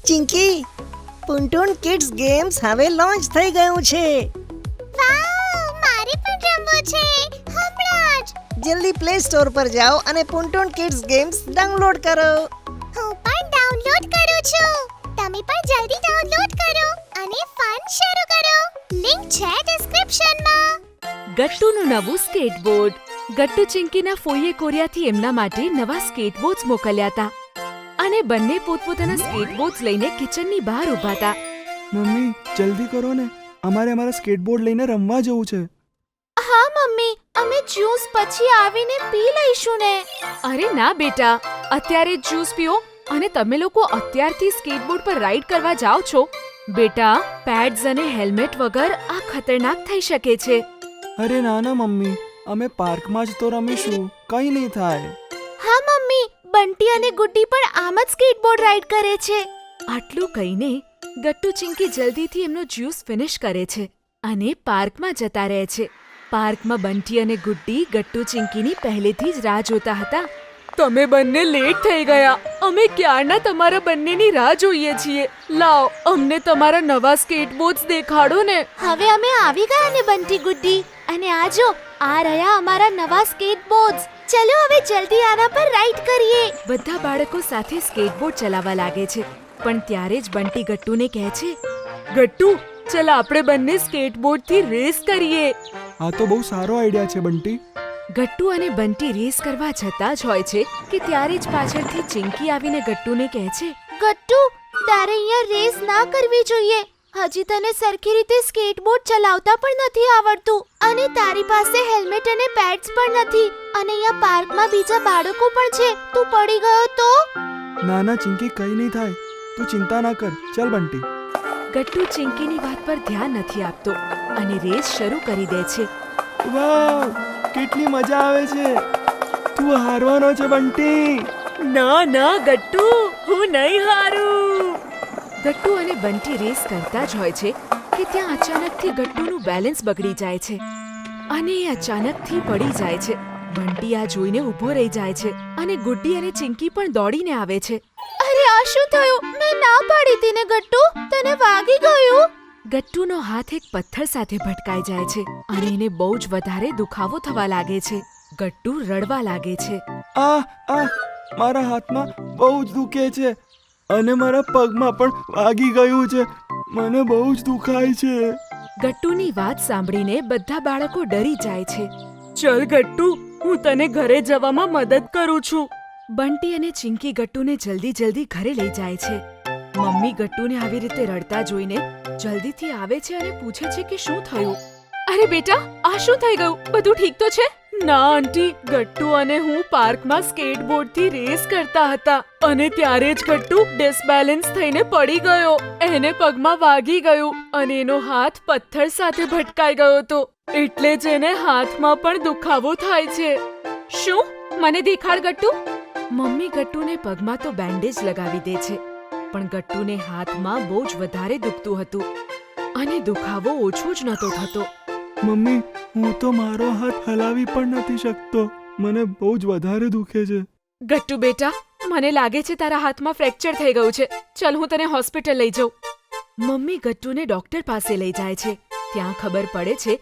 Chinki, પુન્ટુન kids games હવે launch થઈ ગયું છે. વાવ, મારે પણ રમવું છે હમણાં જ. જલ્દી પ્લે સ્ટોર પર જાઓ અને પુન્ટુન કિડ્સ ગેમ્સ ડાઉનલોડ કરો. હું પણ ડાઉનલોડ કરું છું. તમે પણ જલ્દી ડાઉનલોડ કરો અને ફન શરૂ કરો. લિંક છે ડિસ્ક્રિપ્શનમાં. ગટ્ટુનું નવું સ્કેટબોર્ડ. ગટ્ટુ ચિંકીના ફોઈએ કોરિયાથી એમના માટે નવા સ્કેટબોર્ડ્સ મોકલ્યા હતા અને બંને પોતપોતાના સ્કેટબોર્ડ્સ લઈને કિચનની બહાર ઊભા હતા. મમ્મી, જલ્દી કરો ને, અમારા સ્કેટબોર્ડ લઈને રમવા જવું છે. હા મમ્મી, અમે જ્યુસ પછી આવીને પી લઈશું ને. અરે ના બેટા, અત્યારે જ જ્યુસ પીઓ અને તમે લોકો અત્યારથી સ્કેટબોર્ડ પર રાઈડ કરવા જાઓ છો. બેટા, પેડ્સ અને હેલ્મેટ વગર આ ખતરનાક થઈ શકે છે. અરે ના ના મમ્મી, અમે પાર્કમાં જ તો રમીશું, કંઈ નહીં થાય. હા મમ્મી, બંટી અને ગુડ્ડી પણ આમ જ સ્કેટબોર્ડ રાઈડ કરે છે. આટલું કહીને ગટ્ટુ ચિંકી જલ્દીથી એમનો જ્યુસ ફિનિશ કરે છે અને પાર્કમાં જતા રહે છે. પાર્કમાં બંટી અને ગુડ્ડી ગટ્ટુ ચિંકીની પહેલેથી જ રાહ જોતા હતા. તમે બંને લેટ થઈ ગયા. અમે ક્યારના તમારા બંનેની રાહ જોઈએ છીએ. લાવો, અમને તમારા નવા સ્કેટબોર્ડ્સ દેખાડો ને. હવે અમે આવી ગયા ને બંટી ગુડ્ડી, અને આ જો, આ રહ્યા અમારા નવા સ્કેટબોર્ડ્સ. ચલો હવે જલ્દી આના પર રાઈડ કરીએ. બધા બાળકો સાથે સ્કેટબોર્ડ ચલાવવા લાગે છે, પણ ત્યારે જ બંટી ગટ્ટુને કહે છે, ગટ્ટુ, ચલ આપણે બંને સ્કેટબોર્ડથી રેસ કરીએ. આ તો બહુ સારો આઈડિયા છે બંટી. ગટ્ટુ અને બંટી રેસ કરવા જતા જ હોય છે કે ત્યારે જ પાછળથી ચિંકી આવીને ગટ્ટુને કહે છે, ગટ્ટુ, તારે અહીંયા રેસ ના કરવી જોઈએ. હજી તને સરખી રીતે સ્કેટબોર્ડ ચલાવતા પણ નથી આવડતું અને તારી પાસે હેલ્મેટ અને પેડ્સ પણ નથી અને અહીંયા પાર્કમાં બીજા બાળકો પણ છે. તું પડી ગયો તો? ના ના ચિંકી, કંઈ નહીં થાય, તું ચિંતા ના કર. ચાલ બંટી. ગટ્ટુ ચિંકીની વાત પર ધ્યાન નથી આપતો અને રેસ શરૂ કરી દે છે. વાવ, કેટલી મજા આવે છે. તું હારવાનો છે બંટી. ના ના ગટ્ટુ, હું નહીં હારું. ગટ્ટુ અને બંટી રેસ કરતા જ હોય છે કે ત્યાં અચાનકથી ગટ્ટુનું બેલેન્સ બગડી જાય છે અને એ અચાનકથી પડી જાય છે. બંટી આ જોઈને ઊભો રહી જાય છે અને ગુડ્ડી અને ચિંકી પણ દોડીને આવે છે. અરે આ શું થયું? મેં ના પાડી હતી ને ગટ્ટુ, તને વાગી ગયું? ગટ્ટુનો હાથ એક પથ્થર સાથે ભટકાઈ જાય છે અને એને બહુ જ વધારે દુખાવો થવા લાગે છે. ગટ્ટુ રડવા લાગે છે. મારા હાથમાં બહુ જ દુખે છે અને મારા પગમાં પણ વાગી ગયું છે. મને બહુ જ દુખાય છે. ગટ્ટુની વાત સાંભળીને બધા બાળકો ડરી જાય છે. ચલ ગટ્ટુ, હું તને ઘરે જવામાં મદદ કરું છું. બંટી અને ચિંકી ગટ્ટુને જલ્દી ઘરે લઈ જાય છે. મમ્મી ગટ્ટુને આવી રીતે રડતા જોઈને જલ્દીથી આવે છે અને પૂછે છે કે શું થયું. અરે બેટા, આ શું થઈ ગયું? બધું ઠીક તો છે? ના આંટી, ગટ્ટુ અને હું પાર્કમાં સ્કેટબોર્ડથી રેસ કરતા હતા અને ત્યારે જ ગટ્ટુ ડિસબેલેન્સ થઈને પડી ગયો. એને પગમાં વાગી ગયું અને એનો હાથ પથ્થર સાથે ભટકાઈ ગયો હતો, એટલે જ એને હાથમાં પણ દુખાવો થાય છે. શું? મને દેખાડ ગટ્ટુ. મમ્મી ગટ્ટુને પગમાં તો બેન્ડેજ લગાવી દે છે, પણ ગટ્ટુને હાથમાં બહુ જ વધારે દુખતું હતું અને દુખાવો ઓછો જ નહોતો થતો. મમ્મી, હું તો મારો હાથ હલાવી પણ નથી શકતો. મને બહુ જ વધારે દુખે છે. ગટ્ટુ બેટા, મને લાગે છે તારા હાથમાં ફ્રેક્ચર થઈ ગયું છે. ચલ હું તને હોસ્પિટલ લઈ જાઉં. મમ્મી ગટ્ટુને ડોક્ટર પાસે લઈ જાય છે. ત્યાં ખબર પડે છે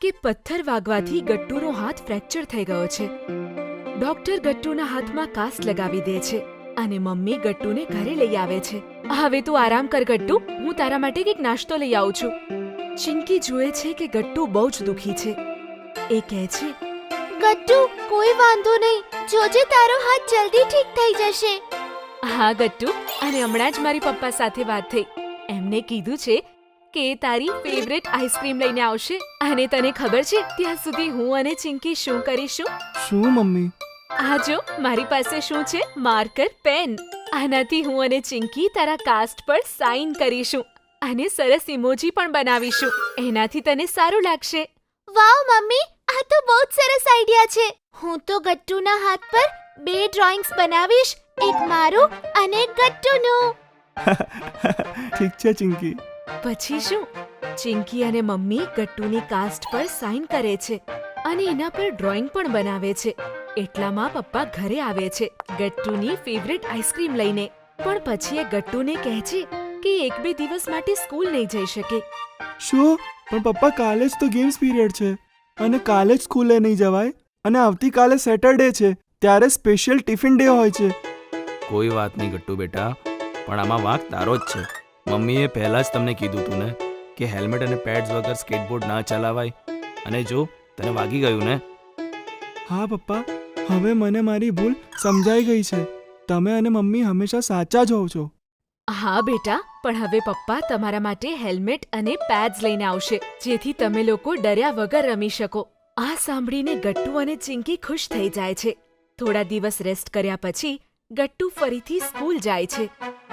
કે પથ્થર વાગવાથી ગટ્ટુનો હાથ ફ્રેક્ચર થઈ ગયો છે. ડોક્ટર ગટ્ટુના હાથમાં કાસ્ટ લગાવી દે છે અને મમ્મી ગટ્ટુને ઘરે લઈ આવે છે. હવે તું આરામ કર ગટ્ટુ, હું તારા માટે કંઈક નાસ્તો લઈ આવું છું. ચિંકી જુએ છે કે ગટ્ટુ બહુ જ દુખી છે. એ કહે છે, ગટ્ટુ, કોઈ વાંધો નહીં, જોજે તારો હાથ જલ્દી ઠીક થઈ જશે. હા ગટ્ટુ, અને હમણાં જ મારી પપ્પા સાથે વાત થઈ. એમને કીધું છે કે તારી ફેવરેટ આઈસ્ક્રીમ લઈને આવશે અને તને ખબર છે ત્યાં સુધી હું અને ચિંકી શું કરીશું? શું મમ્મી? આ જો, મારી પાસે શું છે? Marker pen. આનાથી હું અને ચિંકી તારા કાસ્ટ પર સાઇન કરીશું અને સરસ ઇમોજી પણ બનાવીશું. એનાથી તને સારું લાગશે. વાવ મમ્મી, આ તો બહુ જ સરસ આઈડિયા છે. હું તો ગટ્ટુના હાથ પર 2 ડ્રોઈંગ્સ બનાવીશ, એક મારું અને એક ગટ્ટુનું. ઠીક છે ચિંકી. પછી શું? ચિંકી અને મમ્મી ગટ્ટુની કાસ્ટ પર સાઇન કરે છે અને એના પર ડ્રોઈંગ પણ બનાવે છે. એટલામાં પપ્પા ઘરે આવે છે ગટ્ટુની ફેવરિટ આઈસ્ક્રીમ લઈને. પણ પછી એ ગટ્ટુને કહે છે કે 1-2 દિવસ માટે સ્કૂલ નહીં જઈ શકે. શું? પણ પપ્પા કાલે જ તો ગેમ્સ પીરિયડ છે અને કાલે જ સ્કૂલે નહીં જવાય અને આવતીકાલે સેટરડે છે ત્યારે સ્પેશિયલ ટિફિન ડે હોય છે. કોઈ વાત નહીં ગટ્ટુ બેટા, પણ આમાં વાંક તારો જ છે. મમ્મીએ પહેલાં જ તમને કીધું હતું ને કે હેલ્મેટ અને પેડ્સ વગર સ્કેટબોર્ડ ના ચલાવાય. અને જો તને વાગી ગયું ને. હા પપ્પા, હવે મને મારી ભૂલ સમજાઈ ગઈ છે. તમે અને મમ્મી હંમેશા સાચા જ હોવ છો. હા બેટા, પણ હવે પપ્પા તમારા માટે હેલ્મેટ અને પેડ્સ લઈને આવશે જેથી તમે લોકો ડર્યા વગર રમી શકો. આ સાંભળીને ગટ્ટુ અને ચિંકી ખુશ થઈ જાય છે. થોડા દિવસ રેસ્ટ કર્યા પછી ગટ્ટુ ફરીથી સ્કૂલ જાય છે.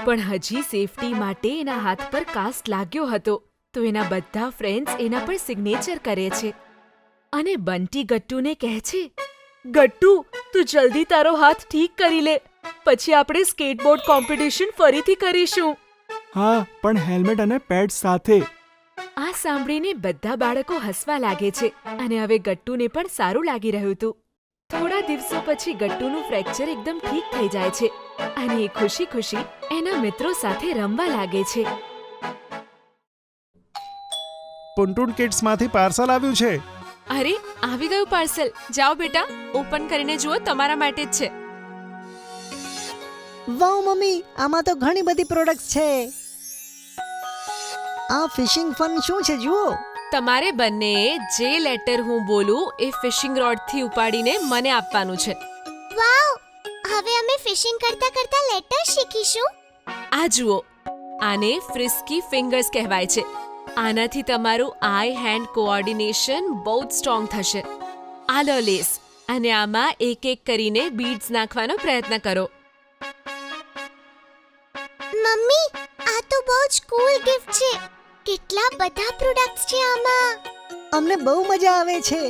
પણ હજી સેફટી માટે એના હાથ પર કાસ્ટ લાગ્યો હતો તો એના બધા ફ્રેન્ડ્સ એના પર સિગ્નેચર કરે છે. અને બંટી ગટ્ટુને કહે છે, ગટ્ટુ તું જલ્દી તારો હાથ ઠીક કરી લે, પછી આપણે સ્કેટબોર્ડ કોમ્પિટિશન ફરીથી કરીશું. હા, પણ હેલ્મેટ અને પેડ્સ સાથે. આ સાંભળીને બધા બાળકો હસવા લાગે છે અને હવે ગટ્ટુને પણ સારું લાગી રહ્યું હતું. થોડા દિવસો પછી ગટ્ટુનું ફ્રેક્ચર એકદમ ઠીક થઈ જાય છે અને એ ખુશી ખુશી એના મિત્રો સાથે રમવા લાગે છે. પુન્ટુન કિડ્સમાંથી પાર્સલ આવ્યું છે. અરે આવી ગયું પાર્સલ. જાઓ બેટા, ઓપન કરીને જુઓ, તમારા માટે જ છે. વાવ મમ્મી, આમાં તો ઘણી બધી પ્રોડક્ટ્સ છે. આ ફિશિંગ ફન શું છે જુઓ. તમારે બંનેએ જે લેટર હું બોલું એ ફિશિંગ રોડથી ઉપાડીને મને આપવાનું છે. વાવ, હવે અમે ફિશિંગ કરતા કરતા લેટર શીખીશું. આ જુઓ, આને ફ્રિસ્કી ફિંગર્સ કહેવાય છે. આનાથી તમારું આઈ હેન્ડ કોઓર્ડિનેશન બહુ જ સ્ટ્રોંગ થશે. આ લો લેસ, અને આમાં એક એક કરીને બીડ્સ નાખવાનો પ્રયત્ન કરો. મમ્મી, આ તો બહુ જ કૂલ ગિફ્ટ છે. કેટલા બધા પ્રોડક્ટ્સ છે આમાં. અમને બહુ મજા આવે છે.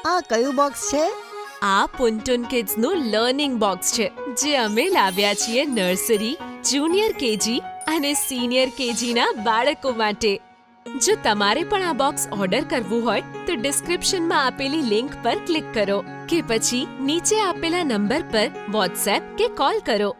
આ કયું બોક્સ છે? આ પુન્ટુન કિડ્સનું લર્નિંગ બોક્સ છે જે અમે લાવ્યા છીએ નર્સરી, જુનિયર કેજી અને સિનિયર કેજીના બાળકો માટે. જો તમારે પણ આ બોક્સ ઓર્ડર કરવું હોય તો ડિસ્ક્રિપ્શનમાં આપેલી લિંક પર ક્લિક કરો કે પછી નીચે આપેલા નંબર પર વોટ્સએપ કે કોલ કરો.